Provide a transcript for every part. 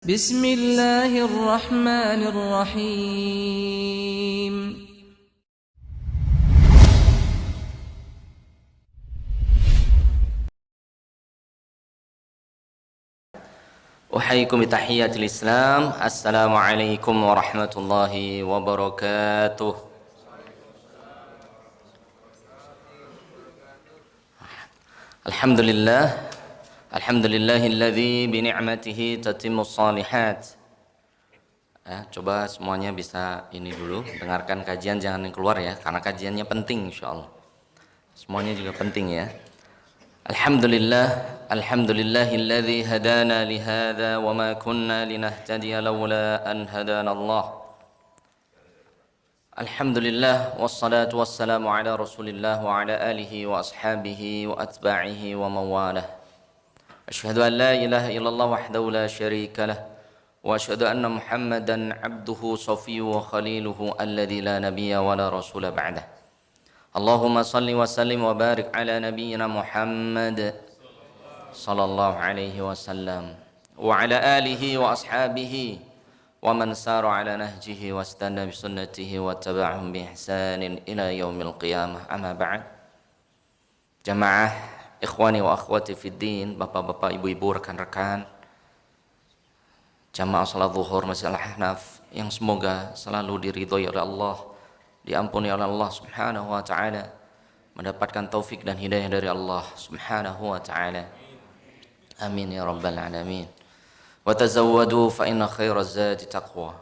بسم الله الرحمن الرحيم. أحييكم بتحية الإسلام. السلام عليكم ورحمة الله وبركاته. الحمد لله الحمد لله الذي بنعمته تتم الصالحات. Coba semuanya bisa ini dulu, dengarkan kajian, jangan yang keluar ya, karena kajiannya penting insyaallah. Semuanya juga penting ya. Alhamdulillahilladzi hadana lihada wa ma kunna linahtadiya laula an hadana Allah. Alhamdulillah wassalatu wassalamu ala Rasulillah wa ala alihi wa ashabihi wa atba'ihi wa mawalah. Asyhadu an la ilaha illallah wahdahu la syarika lah wa asyhadu anna Muhammadan abduhu safiyyuhu wa khaliluhu alladzi la nabiyya wa la rasula ba'dah. Allahumma salli wa sallim wa barik ala nabiyyina Muhammad sallallahu alaihi wasallam wa ala alihi wa ashabihi wa man sara ala nahjihi wa istana bi sunnatihi wa taba'ahum bi ihsanin ila yaumil qiyamah. Amma ba'd. Jamaah ikhwani wa akhwati fid din, bapak-bapak, ibu-ibu, rekan-rekan jamaah salat zuhur Masjid Al-Ahnaf yang semoga selalu diridhoi oleh Allah, diampuni oleh Allah Subhanahu wa taala, mendapatkan taufik dan hidayah dari Allah Subhanahu wa taala. Amin ya rabbal alamin. Wa tazawwadu fa inna khairaz zadi taqwa.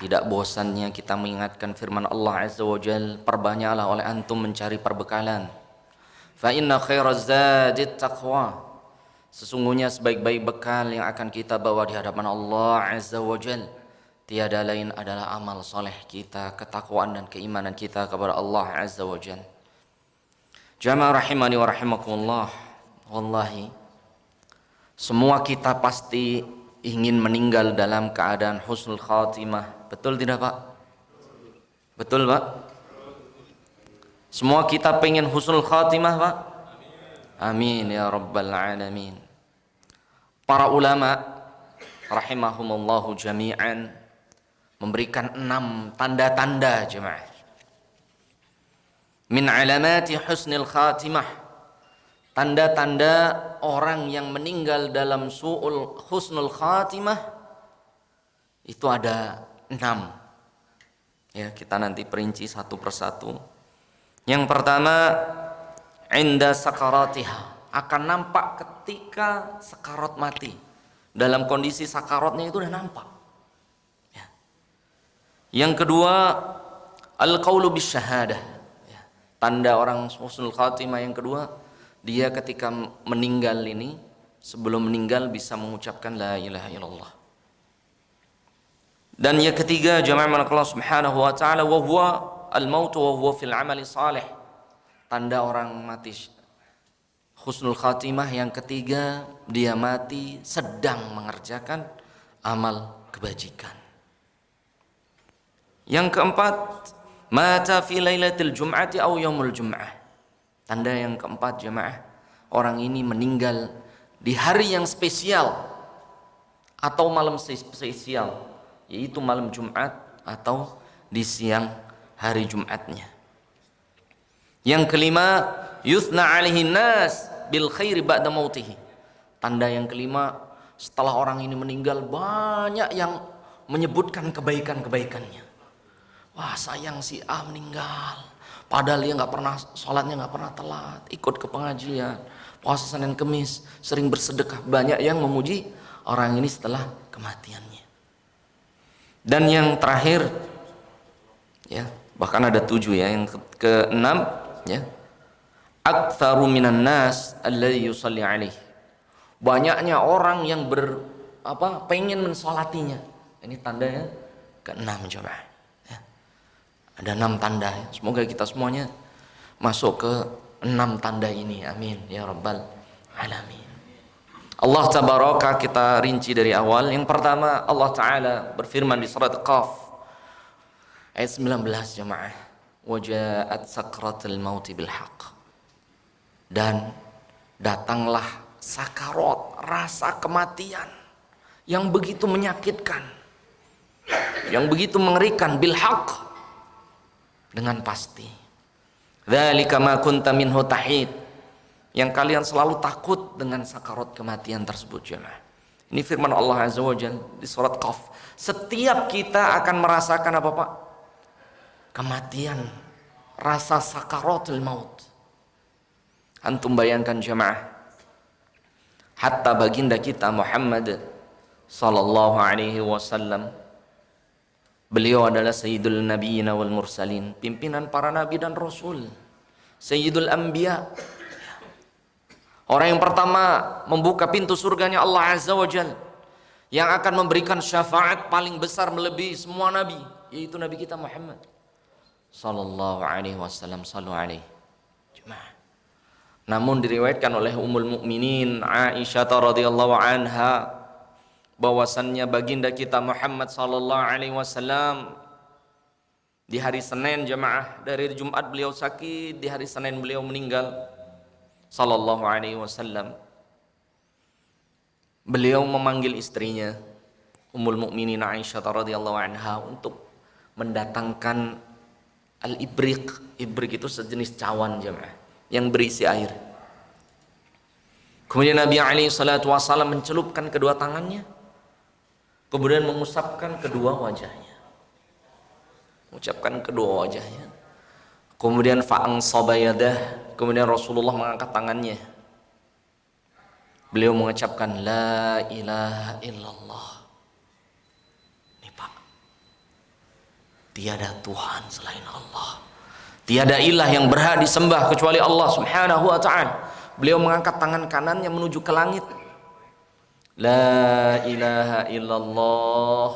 Tidak bosannya kita mengingatkan firman Allah Azza wa Jalla, perbanyaklah oleh antum mencari perbekalan. Fa inna khairaz zadi taqwa. Sesungguhnya sebaik-baik bekal yang akan kita bawa di hadapan Allah Azza wa Jalla tiada lain adalah amal soleh kita, ketakwaan dan keimanan kita kepada Allah Azza wa Jalla. Jamaah rahimani wa rahimakumullah. Wallahi, semua kita pasti ingin meninggal dalam keadaan husnul khatimah. Betul tidak Pak? Betul Pak? Semua kita pengen husnul khatimah Pak? Amin ya rabbal alamin. Para ulama rahimahumullahu jami'an memberikan 6 tanda-tanda jemaah min alamati husnul khatimah. Tanda-tanda orang yang meninggal dalam husnul khatimah itu ada 6. Ya, kita nanti perinci satu persatu. Yang pertama, inda sakaratiha, akan nampak ketika sakarat mati. Dalam kondisi sakaratnya itu udah nampak. Ya. Yang kedua, al-qaulu bisyahadah. Ya. Tanda orang husnul khatimah yang kedua, dia ketika meninggal ini, sebelum meninggal bisa mengucapkan la ilaha illallah. Dan yang ketiga, jamaah Allah Subhanahu wa taala, wa huwa al-maut wa huwa fil amali salih. Tanda orang mati husnul khatimah yang ketiga, dia mati sedang mengerjakan amal kebajikan. Yang keempat, mata fi lailatul jum'ati aw yaumul jum'ah. Tanda yang keempat jemaah, orang ini meninggal di hari yang spesial atau malam spesial, yaitu malam Jumat atau di siang hari Jumatnya. Yang kelima, yuthna alaihi nas bil khairi ba'da mautihi. Tanda yang kelima, setelah orang ini meninggal banyak yang menyebutkan kebaikan-kebaikannya. Wah, sayang si A meninggal, padahal dia nggak pernah sholatnya, nggak pernah telat, ikut ke pengajian, puasa Senin Kemis, sering bersedekah. Banyak yang memuji orang ini setelah kematiannya. Dan yang terakhir, ya, bahkan ada 7 ya. Yang ke-6 ya, aktsaru minan nas alladzi yusalli alaihi. Banyaknya orang yang pengen mensolatinya. Ini tandanya ke-6 coba. Ya. Ada 6 tanda. Semoga kita semuanya masuk ke 6 tanda ini. Amin ya rabbal alamin. Allah tabaraka, kita rinci dari awal. Yang pertama, Allah taala berfirman di surat Qaf ayat 19 jemaah, waja'at sakratul mauti bil haqq. Dan datanglah sakarat, rasa kematian yang begitu menyakitkan, yang begitu mengerikan, bil haqq, dengan pasti. Dzalika ma kunta minhu tahid, yang kalian selalu takut dengan sakarat kematian tersebut jemaah. Ini firman Allah Azza wa Jalla di surat Qaf. Setiap kita akan merasakan apa Pak? Kematian, rasa sakaratul maut. Antum bayangkan jemaah, hatta baginda kita Muhammad sallallahu alaihi wasallam, beliau adalah sayyidul nabiyyin wal mursalin, pimpinan para nabi dan rasul, sayyidul anbiya, orang yang pertama membuka pintu surganya Allah Azza wa Jalla, yang akan memberikan syafaat paling besar melebihi semua nabi, yaitu nabi kita Muhammad sallallahu alaihi wasallam. Sallu alaihi jemaah. Namun diriwayatkan oleh Ummul Mukminin Aisyah radhiyallahu anha bahwasannya baginda kita Muhammad sallallahu alaihi wasallam di hari Senin jemaah, dari Jumat beliau sakit, di hari Senin beliau meninggal sallallahu alaihi wasallam. Beliau memanggil istrinya Ummul Mukminin Aisyah radhiyallahu anha untuk mendatangkan al-ibriq. Ibriq itu sejenis cawan jemaah yang berisi air. Kemudian Nabi alaihi salatu wasallam mencelupkan kedua tangannya, kemudian mengusapkan kedua wajahnya, mengucapkan kedua wajahnya. Kemudian fa'ansaba yadah, kemudian Rasulullah mengangkat tangannya. Beliau mengucapkan la ilaha illallah. Ini Pak, tiada Tuhan selain Allah, tiada ilah yang berhak disembah kecuali Allah subhanahu wa ta'ala. Beliau mengangkat tangan kanannya menuju ke langit. La ilaha illallah,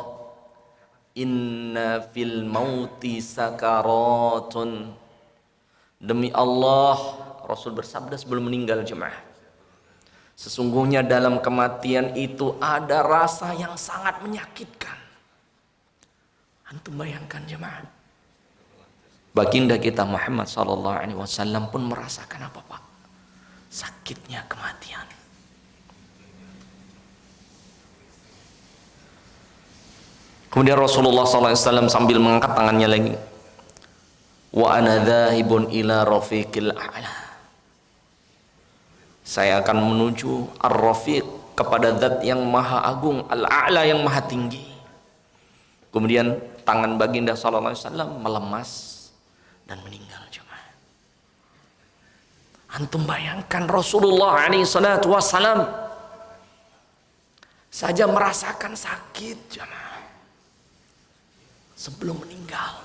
inna fil mauti sakaratun. Demi Allah, Rasul bersabda sebelum meninggal jemaah, sesungguhnya dalam kematian itu ada rasa yang sangat menyakitkan. Antum bayangkan jemaah, baginda kita Muhammad sallallahu alaihi wasallam pun merasakan apa Pak? Sakitnya kematian. Kemudian Rasulullah sallallahu alaihi wasallam sambil mengangkat tangannya lagi, wa ana dzahibun ila rafiqil a'la, saya akan menuju ar-rafiq, kepada zat yang maha agung, al-a'la, yang maha tinggi. Kemudian tangan baginda sallallahu alaihi wasallam melemas dan meninggal jemaah. Antum bayangkan Rasulullah alaihi salatu wasallam saja merasakan sakit jemaah sebelum meninggal.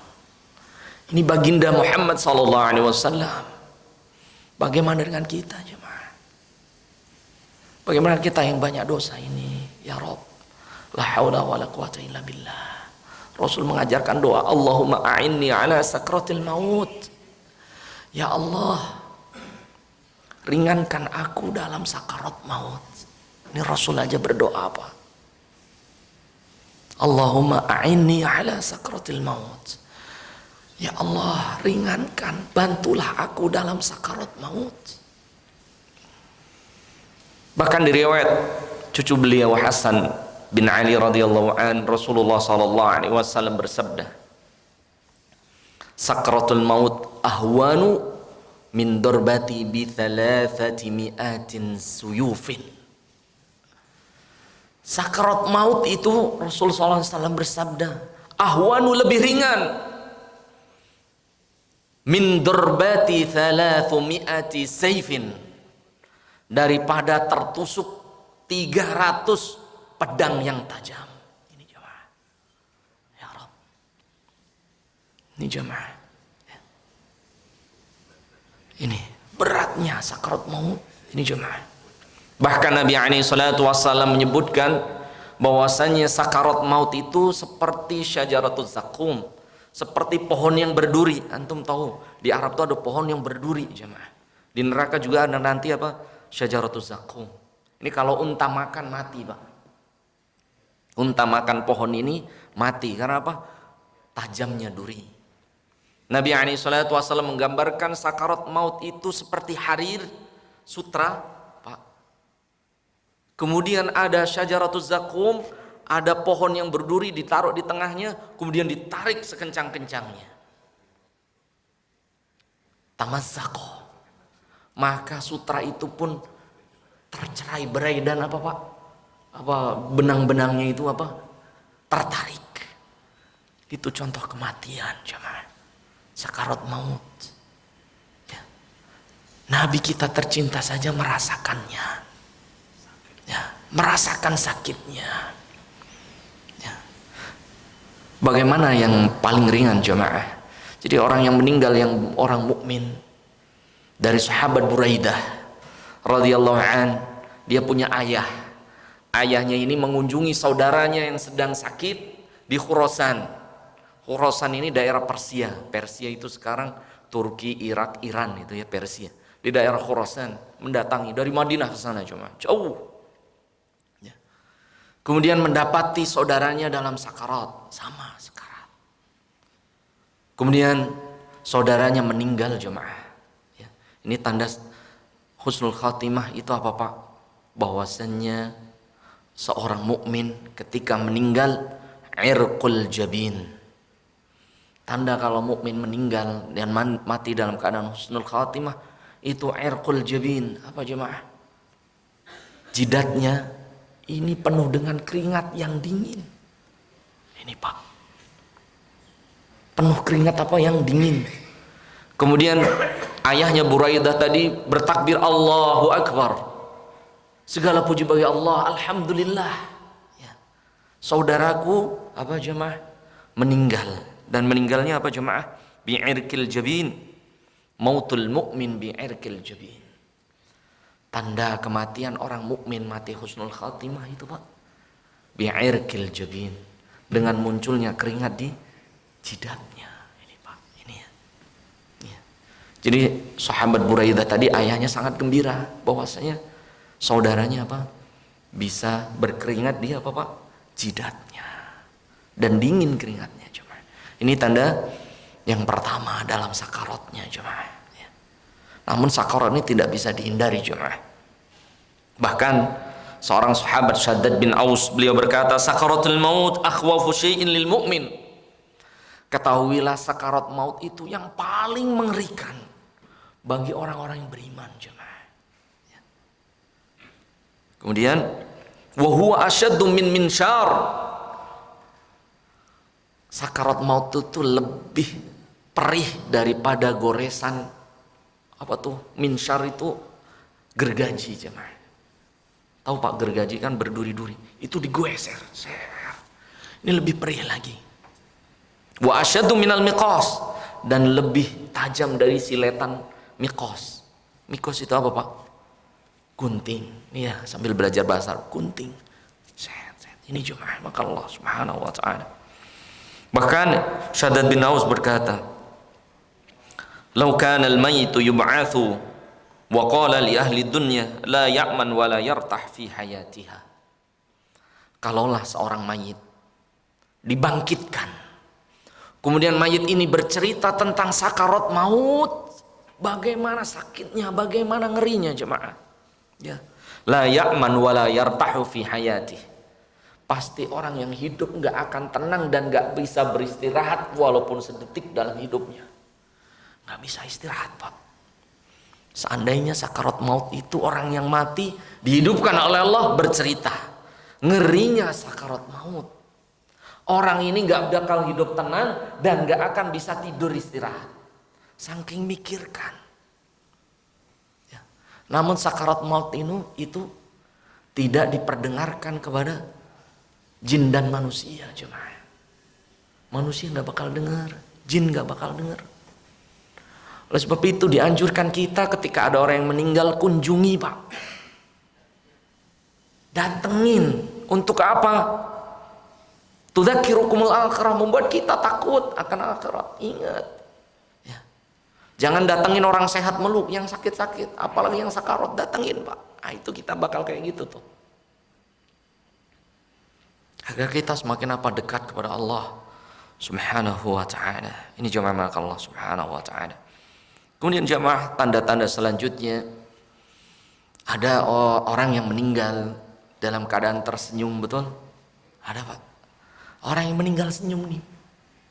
Ini baginda Muhammad sallallahu alaihi wasallam. Bagaimana dengan kita jemaah? Bagaimana kita yang banyak dosa ini? Ya Rabb, la haula wala quwata illa billah. Rasul mengajarkan doa, Allahumma a'inni ala sakratil maut. Ya Allah, ringankan aku dalam sakarat maut. Ini Rasul aja berdoa apa? Allahumma a'inni ala sakratil maut. Ya Allah, ringankan, bantulah aku dalam sakarat maut. Bahkan di riwayat cucu beliau Hasan bin Ali radhiyallahu an, Rasulullah sallallahu alaihi wasallam bersabda, sakratul maut ahwanu min darbati bi thalathati mi'atin suyufin. Sakarat maut itu Rasul sallallahu alaihi wasallam bersabda, ahwanu, lebih ringan, min darbati thalathu mi'ati sayfin, daripada tertusuk 300 pedang yang tajam. Ini jemaah, ya Rabb, ini jemaah, ini beratnya sakarat maut ini jemaah. Bahkan Nabi alaihi salatu wasallam menyebutkan bahwasanya sakarat maut itu seperti syajaratuz zakum, seperti pohon yang berduri. Antum tahu di Arab itu ada pohon yang berduri jemaah. Di neraka juga ada nanti apa? Syajaratuz zakum. Ini kalau unta makan mati Pak. Unta makan pohon ini mati karena apa? Tajamnya duri. Nabi alaihi salatu wasallam menggambarkan sakarat maut itu seperti harir, sutra Pak, Kemudian ada syajaratuz zakum, ada pohon yang berduri ditaruh di tengahnya, kemudian ditarik sekencang-kencangnya. Tamazzaqo. Maka sutra itu pun tercerai-berai dan apa Pak? Benang-benangnya itu tertarik. Itu contoh kematian jemaah. Sakarat maut. Ya. Nabi kita tercinta saja merasakannya. Ya, merasakan sakitnya. Ya. Bagaimana yang paling ringan jemaah? Jadi orang yang meninggal yang orang mukmin dari sahabat Buraidah radhiyallahu an, dia punya ayah. Ayahnya ini mengunjungi saudaranya yang sedang sakit di Khurasan. Khurasan ini daerah Persia. Persia itu sekarang Turki, Irak, Iran itu ya Persia. Di daerah Khurasan mendatangi dari Madinah ke sana cuma jauh. Ya. Kemudian mendapati saudaranya dalam sakarat, sama sakarat. Kemudian saudaranya meninggal jemaah. Ya. Ini tanda husnul khatimah itu apa Pak? Bahwasannya seorang mukmin ketika meninggal irqul jabin. Tanda kalau mukmin meninggal dan mati dalam keadaan husnul khatimah itu irqul jabin. Apa jemaah? Jidatnya ini penuh dengan keringat yang dingin. Ini Pak. Penuh keringat yang dingin. Kemudian ayahnya Buraidah tadi bertakbir Allahu Akbar. Segala puji bagi Allah, alhamdulillah. Ya. Saudaraku jemaah meninggal. Dan meninggalnya jemaah? Bi'irkil jabin. Mautul mu'min bi'irkil jabin. Tanda kematian orang mukmin mati husnul khatimah itu Pak. Bi'irkil jabin. Dengan munculnya keringat di jidatnya. Ini Pak, ini ya. Ya. Jadi sahabat Buraidah tadi ayahnya sangat gembira bahwasanya saudaranya bisa berkeringat di Pak? Jidatnya. Dan dingin keringatnya. Ini tanda yang pertama dalam sakaratnya jemaah. Ya. Namun sakarat ini tidak bisa dihindari jemaah. Bahkan seorang sahabat Shaddad bin Aus beliau berkata, sakaratul maut akhwafu syai'in lil mu'min. Ketahuilah sakarat maut itu yang paling mengerikan bagi orang-orang yang beriman jemaah. Ya. Kemudian wa huwa asyaddu min minsyar. Sakarat maut itu lebih perih daripada goresan minsyar itu gergaji jemaah. Tahu Pak gergaji kan berduri-duri, itu digeser. Ini lebih perih lagi. Wa asyaddu minal miqas, dan lebih tajam dari siletan miqas. Miqas itu apa Pak? Gunting. Iya, sambil belajar bahasa gunting. Ini jemaah maka Allah Subhanahu wa taala. Bahkan Shaddad bin Aus berkata, "Lau kana al-mayyitu yub'atsu wa qala li ahli dunya la ya'man wa la yartah fi hayatiha." Kalaulah seorang mayit dibangkitkan, kemudian mayit ini bercerita tentang sakarat maut, bagaimana sakitnya, bagaimana ngerinya jemaah. Ya. La ya'man wa la yartahu fi hayatihi. Pasti orang yang hidup nggak akan tenang dan nggak bisa beristirahat walaupun sedetik dalam hidupnya. Nggak bisa istirahat Pak. Seandainya sakarat maut itu orang yang mati dihidupkan oleh Allah bercerita ngerinya sakarat maut. Orang ini nggak bakal hidup tenang dan nggak akan bisa tidur istirahat. Saking mikirkan. Ya. Namun sakarat maut itu tidak diperdengarkan kepada jin dan manusia jemaah. Manusia nggak bakal dengar, jin nggak bakal dengar. Oleh sebab itu dianjurkan kita ketika ada orang yang meninggal kunjungi Pak. Datengin. Untuk apa? Tudzakirukumul akhirah, membuat kita takut akan akhirat. Ingat. Ya. Jangan datengin orang sehat meluk, yang sakit-sakit, apalagi yang sakarat datengin Pak. Nah, itu kita bakal kayak gitu tuh. Agar kita semakin dekat kepada Allah Subhanahu wa ta'ala. Ini jemaah maka Allah Subhanahu wa ta'ala. Kemudian jemaah tanda-tanda selanjutnya ada orang yang meninggal dalam keadaan tersenyum, betul? Ada Pak. Orang yang meninggal senyum nih.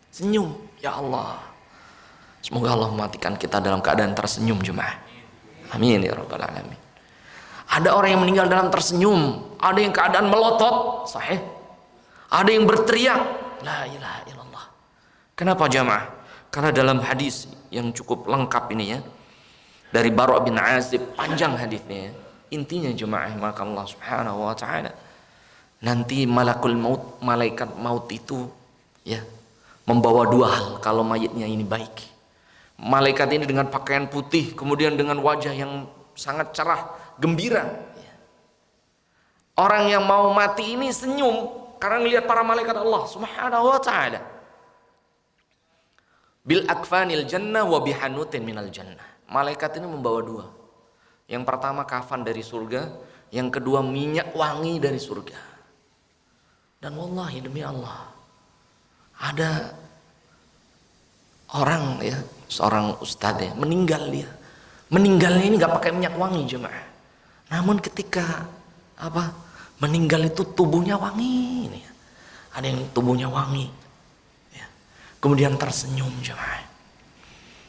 Senyum, ya Allah. Semoga Allah mematikan kita dalam keadaan tersenyum jemaah. Amin ya rabbal alamin. Ada orang yang meninggal dalam tersenyum, ada yang keadaan melotot, sahih. Ada yang berteriak, la ilaha illallah. Kenapa jemaah? Karena dalam hadis yang cukup lengkap ini ya, dari Bara' bin Azib, panjang hadisnya. Intinya jemaah, maka Allah Subhanahu wa taala nanti malakul maut, malaikat maut itu ya membawa dua hal kalau mayitnya ini baik. Malaikat ini dengan pakaian putih, kemudian dengan wajah yang sangat cerah, gembira. Orang yang mau mati ini senyum karena melihat para malaikat Allah Subhanahu wa taala. Bil akfanil jannah wa bihanutin minal jannah. Malaikat ini membawa dua. Yang pertama kafan dari surga, yang kedua minyak wangi dari surga. Dan wallahi demi Allah, ada orang ya, seorang ustadz ya, meninggal dia. Meninggalnya ini nggak pakai minyak wangi jemaah. Namun ketika meninggal itu tubuhnya wangi ini. Ada yang tubuhnya wangi. Ya. Kemudian tersenyum jemaah.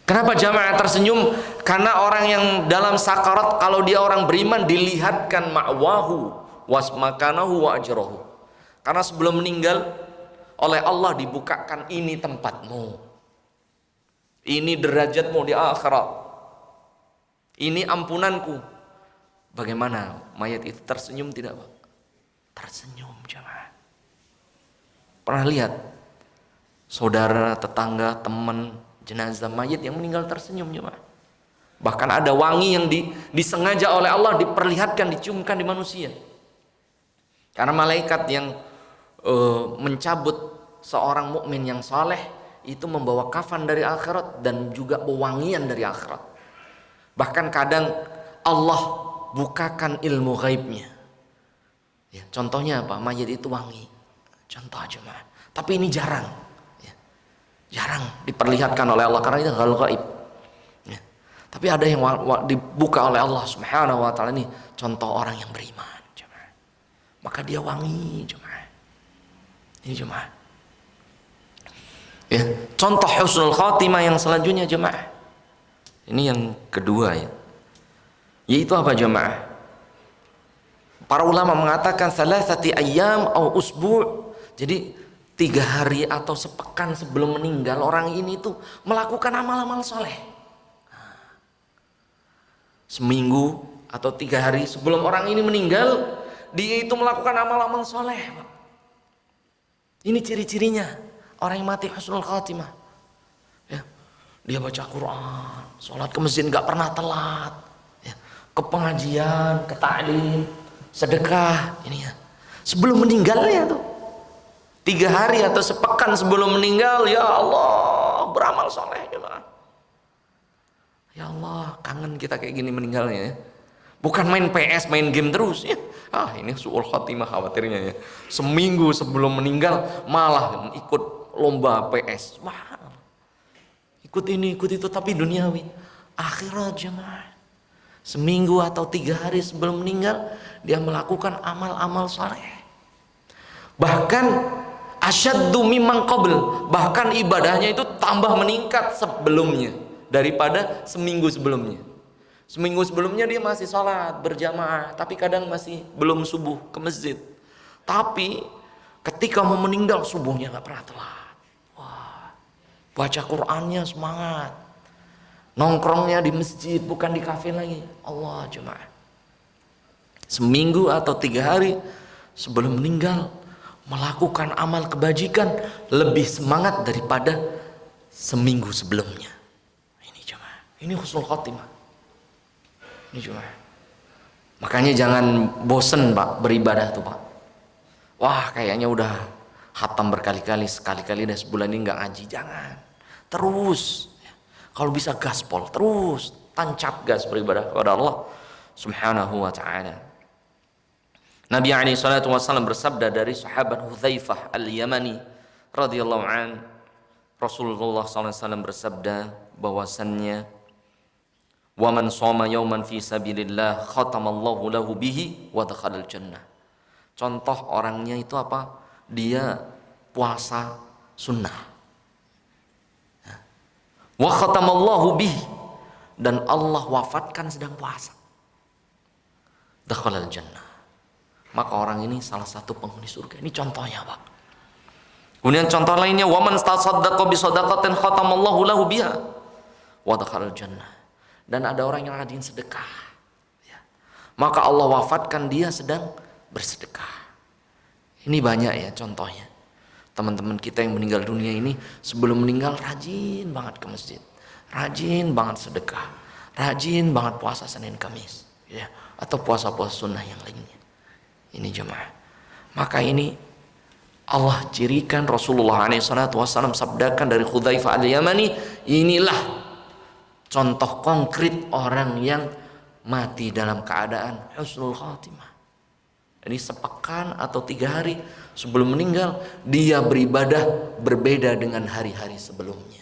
Kenapa jamaah tersenyum? Karena orang yang dalam sakarat, kalau dia orang beriman, dilihatkan ma'wahu wasmakanahu wa ajrahu. Karena sebelum meninggal oleh Allah dibukakan, ini tempatmu, ini derajatmu di akhirat, ini ampunanku. Bagaimana mayat itu tersenyum tidak Pak? Tersenyum jamaah. Pernah lihat saudara, tetangga, teman jenazah mayit yang meninggal tersenyum jemaah. Bahkan ada wangi yang disengaja oleh Allah diperlihatkan, diciumkan di manusia. Karena malaikat yang mencabut seorang mukmin yang saleh itu membawa kafan dari akhirat dan juga pewangian dari akhirat. Bahkan kadang Allah bukakan ilmu gaibnya. Ya, contohnya apa? Mayit itu wangi. Contoh jemaah. Tapi ini jarang. Jarang diperlihatkan oleh Allah karena itu hal gaib. Ya. Tapi ada yang dibuka oleh Allah Subhanahu wa taala, ini contoh orang yang beriman, jemaah. Maka dia wangi, jemaah. Ini jemaah. Ya, contoh husnul khatimah yang selanjutnya jemaah. Ini yang kedua ya. Yaitu apa jemaah? Para ulama mengatakan salasati ayyam au usbu'. Jadi 3 hari atau sepekan sebelum meninggal orang ini tuh melakukan amal-amal soleh. Seminggu atau 3 hari sebelum orang ini meninggal, dia itu melakukan amal-amal soleh. Ini ciri-cirinya orang yang mati husnul khatimah. Ya, dia baca Quran, sholat ke masjid nggak pernah telat, ya, ke pengajian, ke ta'lim, sedekah, ini ya. Sebelum meninggalnya tuh. 3 hari atau sepekan sebelum meninggal, ya Allah, beramal soleh jemaah. Ya Allah, kangen kita kayak gini meninggalnya ya. Bukan main PS, main game terus ya. Ini su'ul khatimah khawatirnya ya. Seminggu sebelum meninggal malah ikut lomba PS. Wah, ikut ini, ikut itu, tapi duniawi. Akhirat jemaah. Seminggu atau 3 hari sebelum meninggal, dia melakukan amal-amal soleh. Bahkan asyaddu mimman qabl, bahkan ibadahnya itu tambah meningkat sebelumnya daripada seminggu sebelumnya. Seminggu sebelumnya dia masih sholat berjamaah, tapi kadang masih belum subuh ke masjid. Tapi ketika mau meninggal subuhnya nggak pernah telat. Wah, baca Qur'annya semangat, nongkrongnya di masjid bukan di kafe lagi. Allah jemaah. Seminggu atau 3 hari sebelum meninggal melakukan amal kebajikan lebih semangat daripada seminggu sebelumnya. Ini jemaah, ini husnul khatimah. Ini jemaah. Makanya jangan bosen Pak beribadah tuh Pak. Wah kayaknya udah khatam berkali-kali, sekali-kali dah sebulan ini nggak ngaji. Jangan. Terus. Kalau bisa gaspol, terus tancap gas beribadah kepada Allah Subhanahu wa ta'ala. Nabi alaihi salatu wasallam bersabda dari sahabat Hudzaifah al-Yamani radhiyallahu an, Rasulullah SAW bersabda bahwasannya wa man shoma yauman fi sabilillah khatamallahu lahu bihi wa dakhalal jannah. Contoh orangnya itu apa? Dia puasa sunnah. Wa khatamallahu bih, dan Allah wafatkan sedang puasa. Dakhalal jannah. Maka orang ini salah satu penghuni surga. Ini contohnya, Pak. Kemudian contoh lainnya, wa man tasaddaqa bi shadaqatin khatamallahu lahu biha wa dakhalal jannah. Dan ada orang yang rajin sedekah, ya, maka Allah wafatkan dia sedang bersedekah. Ini banyak ya contohnya. Teman-teman kita yang meninggal dunia ini sebelum meninggal rajin banget ke masjid, rajin banget sedekah, rajin banget puasa Senin Kamis, ya, atau puasa-puasa sunnah yang lainnya. Ini jemaah. Maka ini Allah cirikan, Rasulullah SAW sabdakan dari Hudzaifah al-Yamani, inilah contoh konkret orang yang mati dalam keadaan husnul khatimah. Ini sepekan atau 3 hari sebelum meninggal, dia beribadah berbeda dengan hari-hari sebelumnya.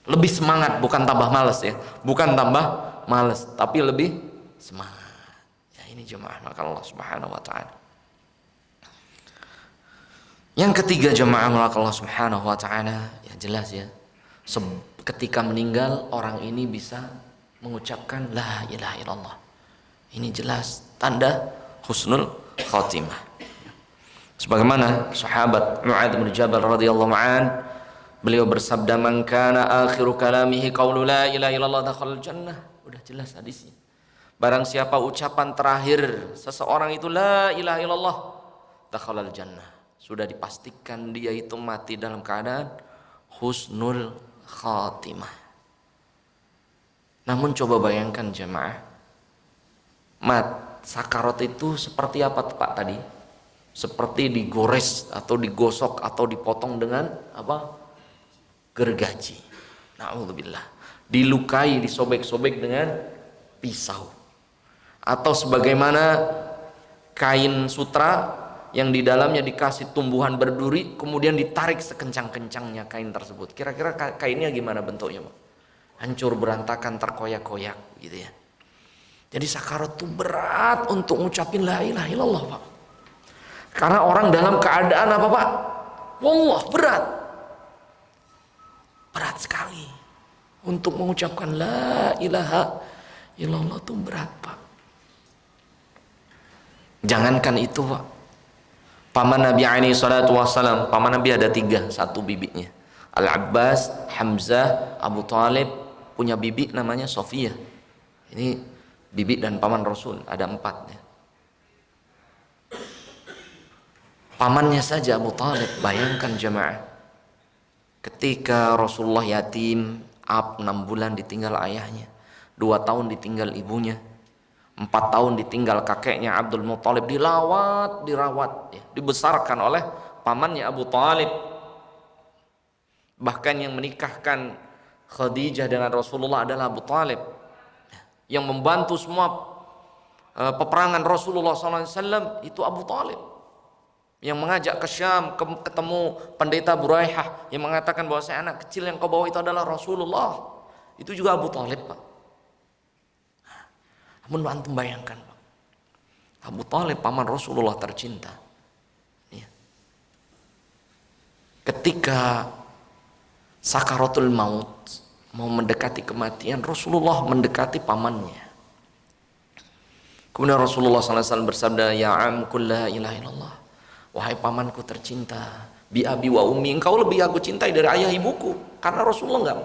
Lebih semangat, bukan tambah malas ya, bukan tambah malas, tapi lebih semangat. Ya, ini jemaah, maka Allah Subhanahu wa taala. Yang ketiga jemaah, maka Allah Subhanahu wa taala, ya jelas ya. Ketika meninggal orang ini bisa mengucapkan la ilaha illallah. Ini jelas tanda husnul khatimah. Sebagaimana sahabat Mu'adz bin Jabal radhiyallahu an, beliau bersabda, "Man kana akhiru kalamihi qaulu la ilaha illallah dakhalal jannah." Udah jelas hadisnya. Barang siapa ucapan terakhir seseorang itu la ilaha illallah dakhalal jannah, sudah dipastikan dia itu mati dalam keadaan husnul khatimah. Namun coba bayangkan jemaah, sakarat itu seperti apa Pak tadi? Seperti digores atau digosok atau dipotong dengan apa? Gergaji. Na'udzubillah. Dilukai, disobek-sobek dengan pisau. Atau sebagaimana kain sutra yang di dalamnya dikasih tumbuhan berduri, kemudian ditarik sekencang-kencangnya kain tersebut. Kira-kira kainnya gimana bentuknya, Pak? Hancur, berantakan, terkoyak-koyak gitu ya. Jadi sakarat itu berat untuk ngucapin la ilaha illallah, Pak. Karena orang dalam keadaan apa, Pak? Wallah, berat. Berat sekali. Untuk mengucapkan la ilaha illallah itu berat, Pak. Jangankan itu, Pak. Paman Nabi alaihi salatu wassalam, paman Nabi ada 3, 1 bibinya. Al-Abbas, Hamzah, Abu Talib, punya bibi namanya Sofiyah. Ini bibi dan paman Rasul, ada 4 ya. Pamannya saja Abu Talib, bayangkan jemaah. Ketika Rasulullah yatim, 6 bulan ditinggal ayahnya, 2 tahun ditinggal ibunya, 4 tahun ditinggal kakeknya Abdul Muthalib, dirawat ya, dibesarkan oleh pamannya Abu Talib. Bahkan yang menikahkan Khadijah dengan Rasulullah adalah Abu Talib. Yang membantu semua peperangan Rasulullah SAW itu Abu Talib. Yang mengajak ke Syam, ketemu pendeta Buraihah yang mengatakan bahwa saya anak kecil yang kau bawa itu adalah Rasulullah. Itu juga Abu Talib, Pak. Namun antum bayangkan, Pak, Abu Talib paman Rasulullah tercinta ya. Ketika sakaratul maut, mau mendekati kematian, Rasulullah mendekati pamannya. Kemudian Rasulullah SAW bersabda, "Ya am qul la ilaha illallah." Wahai pamanku tercinta, bi abi wa ummi, engkau lebih aku cintai dari ayah ibuku. Karena Rasulullah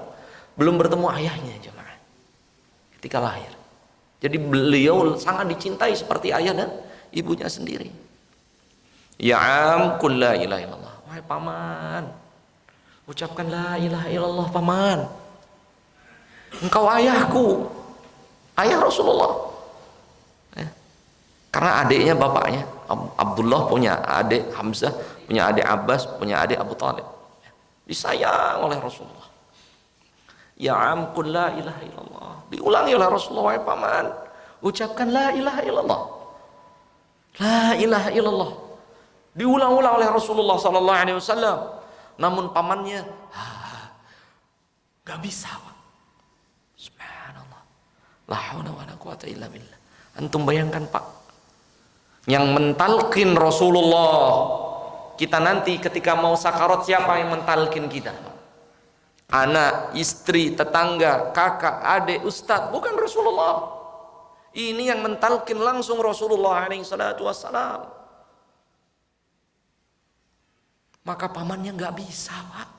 belum bertemu ayahnya jemaah ketika lahir. Jadi beliau sangat dicintai seperti ayah dan ibunya sendiri. Ya am qul la ilaha illallah. Wahai paman, ucapkan la ilaha illallah paman. Engkau ayahku, ayah Rasulullah. Karena adiknya bapaknya Abdullah punya adik Hamzah, punya adik Abbas, punya adik Abu Talib. Disayang oleh Rasulullah. Ya am qul la ilaha illallah. Diulangi oleh Rasulullah, wahai paman, ucapkan la ilaha illallah. La ilaha illallah. Diulang-ulang oleh Rasulullah sallallahu alaihi wasallam. Namun pamannya enggak bisa, Pak. Subhanallah. La haula wala quwata illa billah. Antum bayangkan, Pak. yang mentalkin Rasulullah. Kita nanti ketika mau sakarat, siapa yang mentalkin kita? Anak, istri, tetangga, kakak, adik, ustadz, bukan Rasulullah. Ini yang mentalkin langsung Rasulullah SAW. Maka pamannya nggak bisa, Pak.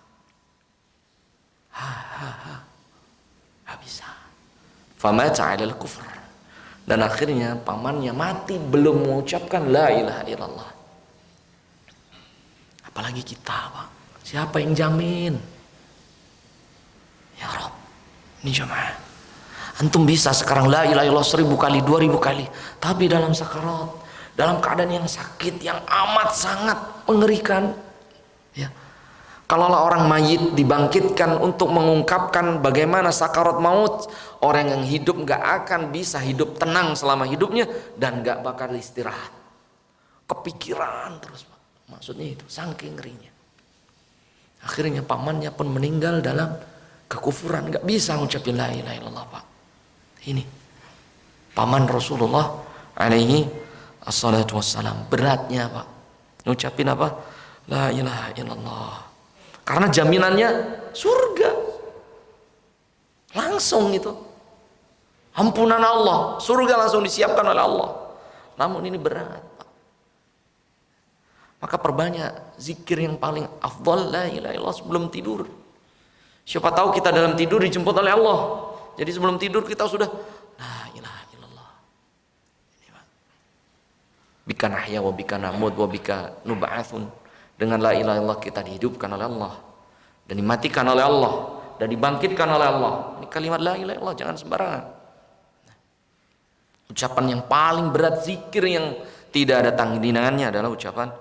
Nggak bisa. Famata 'alal kufr. Dan akhirnya pamannya mati belum mengucapkan la ilaha illallah. Apalagi kita, Pak. Siapa yang jamin? Ya Rob, ini jemaah. Antum bisa sekarang la ilaha illallah 1000 kali, 2000 kali, tapi dalam sakarat, dalam keadaan yang sakit, yang amat sangat mengerikan. Ya. Kalaulah orang mayit dibangkitkan untuk mengungkapkan bagaimana sakarat maut, orang yang hidup nggak akan bisa hidup tenang selama hidupnya dan nggak bakal istirahat. Kepikiran terus, Pak. Maksudnya itu, saking ngerinya. Akhirnya pamannya pun meninggal dalam kekufuran, nggak bisa ngucapin la ilaha illallah, Pak. Ini paman Rasulullah alaihi assalatu wassalam, beratnya, Pak, ngucapin apa? La ilaha illallah. Karena jaminannya surga. Langsung itu. Ampunan Allah, surga langsung disiapkan oleh Allah. Namun ini berat, Pak. Maka perbanyak zikir yang paling afdal, la ilaha illallah, sebelum tidur. Siapa tahu kita dalam tidur dijemput oleh Allah. Jadi sebelum tidur kita sudah la ilaha illallah. Ini, Pak. Bika nahya wa bika namut wa bika nub'atsun. Dengan la ilaha illallah kita dihidupkan oleh Allah dan dimatikan oleh Allah dan dibangkitkan oleh Allah. Ini kalimat la ilaha illallah jangan sembarangan. Ucapan yang paling berat, zikir yang tidak ada tandingannya adalah ucapan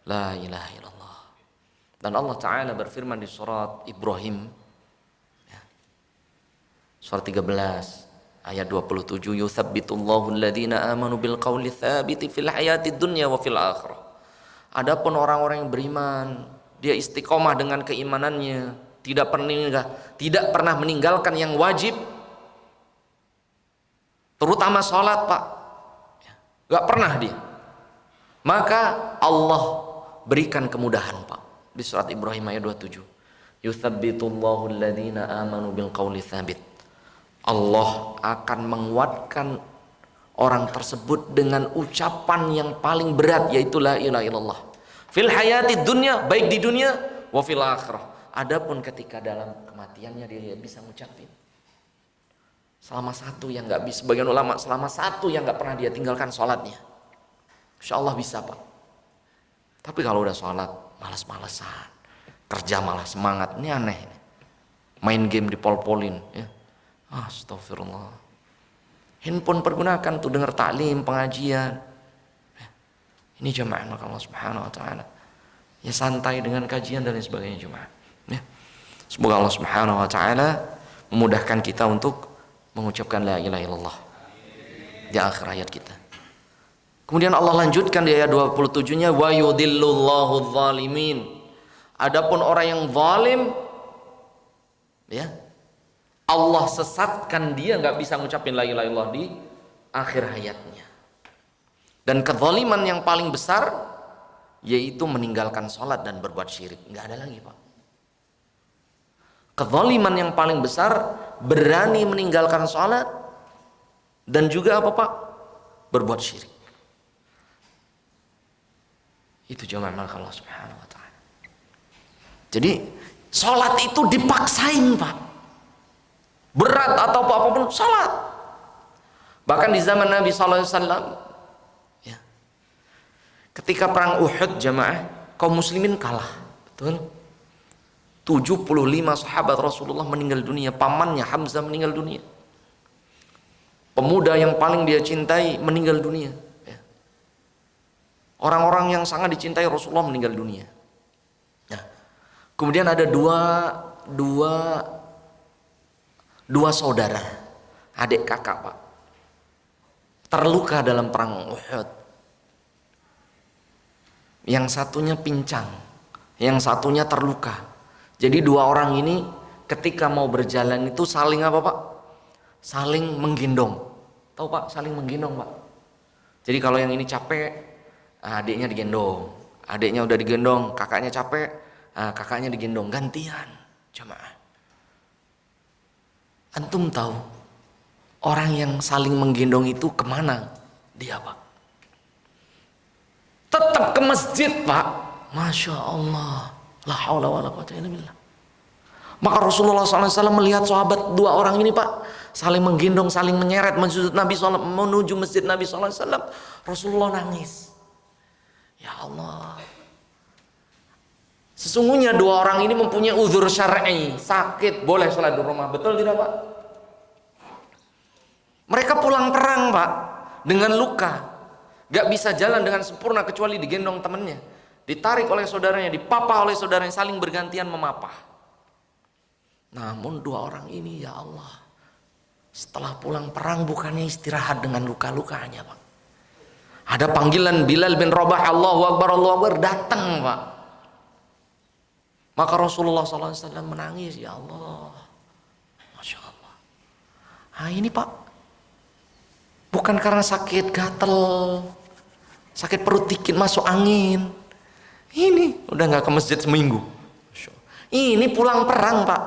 la ilaha illallah. Dan Allah Ta'ala berfirman di surat Ibrahim, surat 13 ayat 27, yuthabbitullahu alladhina amanu bil qawli tsabiti fil hayatid dunya wa fil akhirah. Adapun orang-orang yang beriman, dia istiqomah dengan keimanannya, tidak pernah meninggalkan yang wajib, terutama sholat, Pak. Gak pernah dia. Maka Allah berikan kemudahan, Pak. Di surat Ibrahim ayat 27, yuthabbitullahu alladhina amanu bil qawli tsabit. Allah akan menguatkan orang tersebut dengan ucapan yang paling berat, yaitu la ilaha illallah. Fil hayati dunya, baik di dunia, wa fil akhirah. Adapun ketika dalam kematiannya dia bisa ngucapin. Selama satu yang nggak bisa, sebagian ulama selama satu yang nggak pernah dia tinggalkan sholatnya. Insya Allah bisa, Pak. Tapi kalau udah sholat malas-malesan, kerja malah semangat, ini aneh. Main game dipol-polin, ya. Astagfirullah. Handphone pergunakan tuh dengar taklim, pengajian. Ini jemaah Allah Subhanahu wa taala. Ya santai dengan kajian dan lain sebagainya jemaah. Ya. Semoga Allah Subhanahu wa taala memudahkan kita untuk mengucapkan la ilaha illallah di akhir ayat kita. Kemudian Allah lanjutkan di ayat 27-nya, wa yudhillullahu dzalimin. Adapun orang yang zalim, ya, Allah sesatkan dia, nggak bisa ngucapin la ilaha illallah di akhir hayatnya. Dan kezaliman yang paling besar yaitu meninggalkan sholat dan berbuat syirik. Nggak ada lagi, Pak. Kezaliman yang paling besar berani meninggalkan sholat dan juga apa, Pak? Berbuat syirik. Itu jamaah Allah Subhanahu wa taala. Jadi sholat itu dipaksain, Pak. Berat atau apapun sholat. Bahkan di zaman Nabi sallallahu alaihi wasallam, ya, ketika perang Uhud jamaah, kaum muslimin kalah, betul? 75 sahabat Rasulullah meninggal dunia, pamannya Hamzah meninggal dunia. Pemuda yang paling dia cintai meninggal dunia. Ya. Orang-orang yang sangat dicintai Rasulullah meninggal dunia. Nah, kemudian ada dua saudara, adik kakak, Pak, terluka dalam perang Uhud. Yang satunya pincang, yang satunya terluka. Jadi dua orang ini ketika mau berjalan itu saling apa, Pak? Saling menggendong. Tahu, Pak, saling menggendong, Pak. Jadi kalau yang ini capek, adiknya digendong. Adiknya udah digendong, kakaknya capek, kakaknya digendong. Gantian, jemaah. Antum tahu orang yang saling menggendong itu kemana dia, Pak? Tetap ke masjid, Pak. Masya Allah. La haula wa la quwwata illa billah. Maka Rasulullah SAW melihat sahabat dua orang ini, Pak, saling menggendong, saling menyeret menuju masjid Nabi SAW. Rasulullah nangis. Ya Allah. Sesungguhnya dua orang ini mempunyai uzur syar'i, sakit, boleh sholat di rumah. Betul tidak, Pak? Mereka pulang perang, Pak, dengan luka. Gak bisa jalan dengan sempurna kecuali digendong temannya. Ditarik oleh saudaranya, dipapah oleh saudaranya, saling bergantian memapah. Namun dua orang ini, ya Allah, setelah pulang perang bukannya istirahat dengan luka-lukanya, Pak. Ada panggilan Bilal bin Rabah, Allahu Akbar, datang, Pak. Maka Rasulullah SAW menangis, ya Allah, Masya Allah. Nah ini, Pak, bukan karena sakit gatel, sakit perut dikit masuk angin. Ini udah nggak ke masjid seminggu. Ini pulang perang, Pak,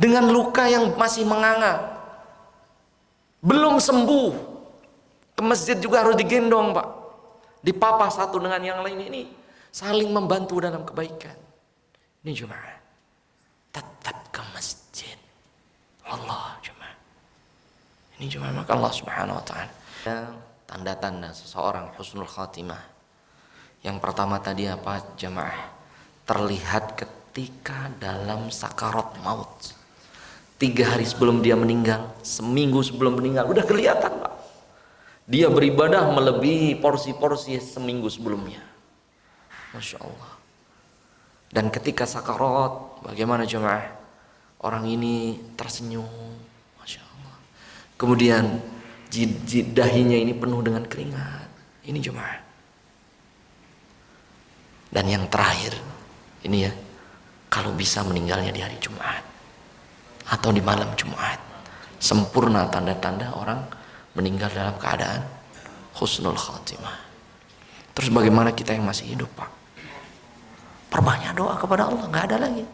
dengan luka yang masih menganga, belum sembuh. Ke masjid juga harus digendong, Pak, dipapah satu dengan yang lain. Ini saling membantu dalam kebaikan. Ini jemaah, tetap ke masjid. Allah jemaah. Ini jemaah, maka Allah Subhanahu wa taala. Tanda-tanda seseorang husnul khatimah. Yang pertama tadi apa, jemaah? Terlihat ketika dalam sakarat maut. 3 hari sebelum dia meninggal, seminggu sebelum meninggal, udah kelihatan, Pak. Dia beribadah melebihi porsi-porsi seminggu sebelumnya. Masya Allah. Dan ketika sakarat, bagaimana jemaah? Orang ini tersenyum, Masya Allah. Kemudian dahinya ini penuh dengan keringat. Ini jemaah. Dan yang terakhir, ini ya, kalau bisa meninggalnya di hari Jumat atau di malam Jumat, sempurna tanda-tanda orang meninggal dalam keadaan husnul khatimah. Terus bagaimana kita yang masih hidup, Pak? Perbanyak doa kepada Allah, nggak ada lagi.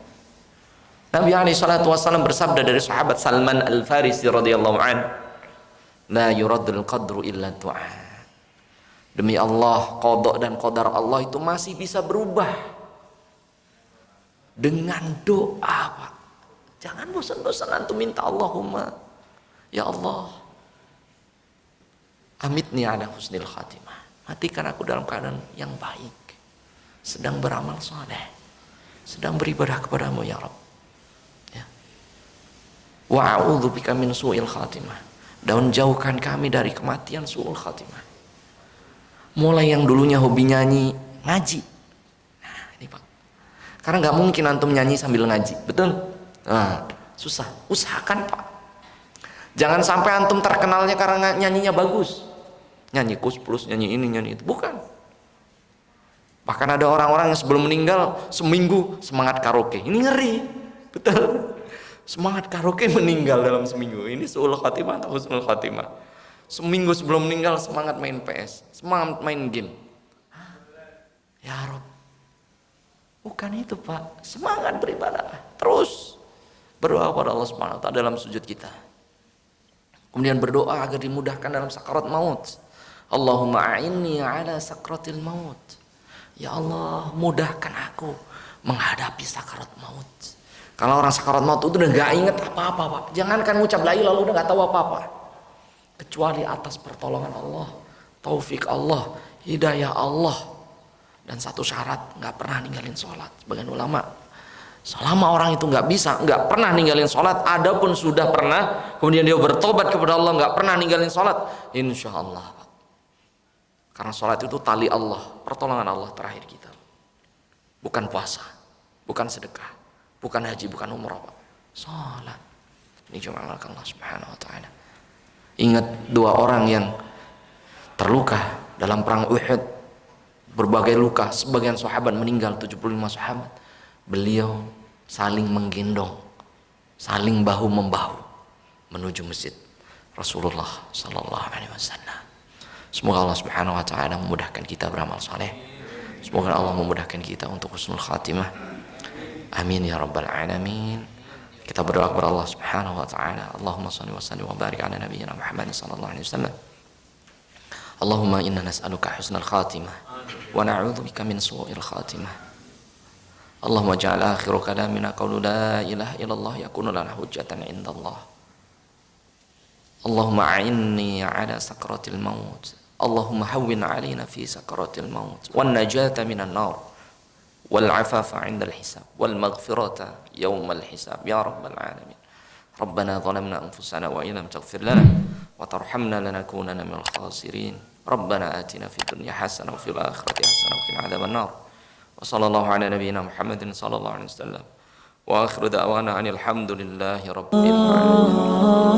Nabi SAW bersabda dari sahabat Salman Al-Farisi radhiyallahu an, la yuradul qadru illa du'a. Demi Allah, qada dan qadar Allah itu masih bisa berubah dengan doa, Pak. Jangan bosan-bosan antum minta Allahumma, ya Allah, amitni ala husnil khatimah. Matikan aku dalam keadaan yang baik, sedang beramal saleh, sedang beribadah kepadamu ya Rabb. Ya. Wa a'udzubika min su'il khatimah. Dan jauhkan kami dari kematian su'ul khatimah. Mulai yang dulunya hobi nyanyi, ngaji. Nah, ini Pak. Karena nggak mungkin antum nyanyi sambil ngaji, betul? Nah, susah. Usahakan, Pak. Jangan sampai antum terkenalnya karena nyanyinya bagus. Nyanyi kus plus, nyanyi ini, nyanyi itu. Bukan. Bahkan ada orang-orang yang sebelum meninggal seminggu semangat karaoke. Ini ngeri. Betul. Semangat karaoke meninggal dalam seminggu. Ini su'ul khatimah atau husnul khatimah? Seminggu sebelum meninggal semangat main PS, semangat main game. Ya Rob, bukan itu, Pak. Semangat beribadah, terus berdoa kepada Allah Subhanahu wa taala dalam sujud kita. Kemudian berdoa agar dimudahkan dalam sakarat maut. Allahumma a'inni ala sakratil maut. Ya Allah, mudahkan aku menghadapi sakarat maut. Kalau orang sakarat maut itu udah gak inget apa-apa, Pak. Jangankan ngucap la ilaha illallah, udah gak tahu apa-apa. Kecuali atas pertolongan Allah, taufik Allah, hidayah Allah. Dan satu syarat, gak pernah ninggalin sholat. Sebagian ulama, selama orang itu gak bisa, gak pernah ninggalin sholat, adapun sudah pernah, kemudian dia bertobat kepada Allah, gak pernah ninggalin sholat, insya Allah, Pak. Karena sholat itu tali Allah, pertolongan Allah terakhir kita. Bukan puasa, bukan sedekah, bukan haji, bukan umrah, Pak. Sholat. Ini cuma Allah Subhanahu wa ta'ala. Ingat 2 orang yang terluka dalam perang Uhud, berbagai luka, sebagian sahabat meninggal, 75 sahabat. Beliau saling menggendong, saling bahu membahu menuju masjid Rasulullah sallallahu alaihi wasallam. Semoga Allah Subhanahu wa taala memudahkan kita beramal saleh. Semoga Allah memudahkan kita untuk husnul khatimah. Amin ya rabbal alamin. Kita berdoa kepada Allah Subhanahu wa taala. Allahumma shalli wa sallim wa barik ala nabiyyina Muhammad sallallahu alaihi wasallam. Allahumma inna nas'aluka husnal khatimah wa na'udzubika min su'il khatimah. Allahumma ja'al akhiru kalamina qawlu la ilaha illallah yakunu lana hujjatan indallah. Allahumma a'inni ala sakratil maut. Allahumma hawwin 'alaina fi sakratil maut wan najata minan nar wal 'afafa 'indal hisab wal maghfirata yawmal hisab ya rabbal alamin. Rabbana zalamna anfusana wa illam taghfir lana wa tarhamna lanakunanna minal khasirin. Rabbana atina fid dunya hasanah wa fil akhirati hasanah wa qina adzaban nar. Wa sallallahu ala nabiyyina Muhammadin sallallahu alaihi wasallam. Wa akhiru da'wana anil hamdulillahi rabbil alamin.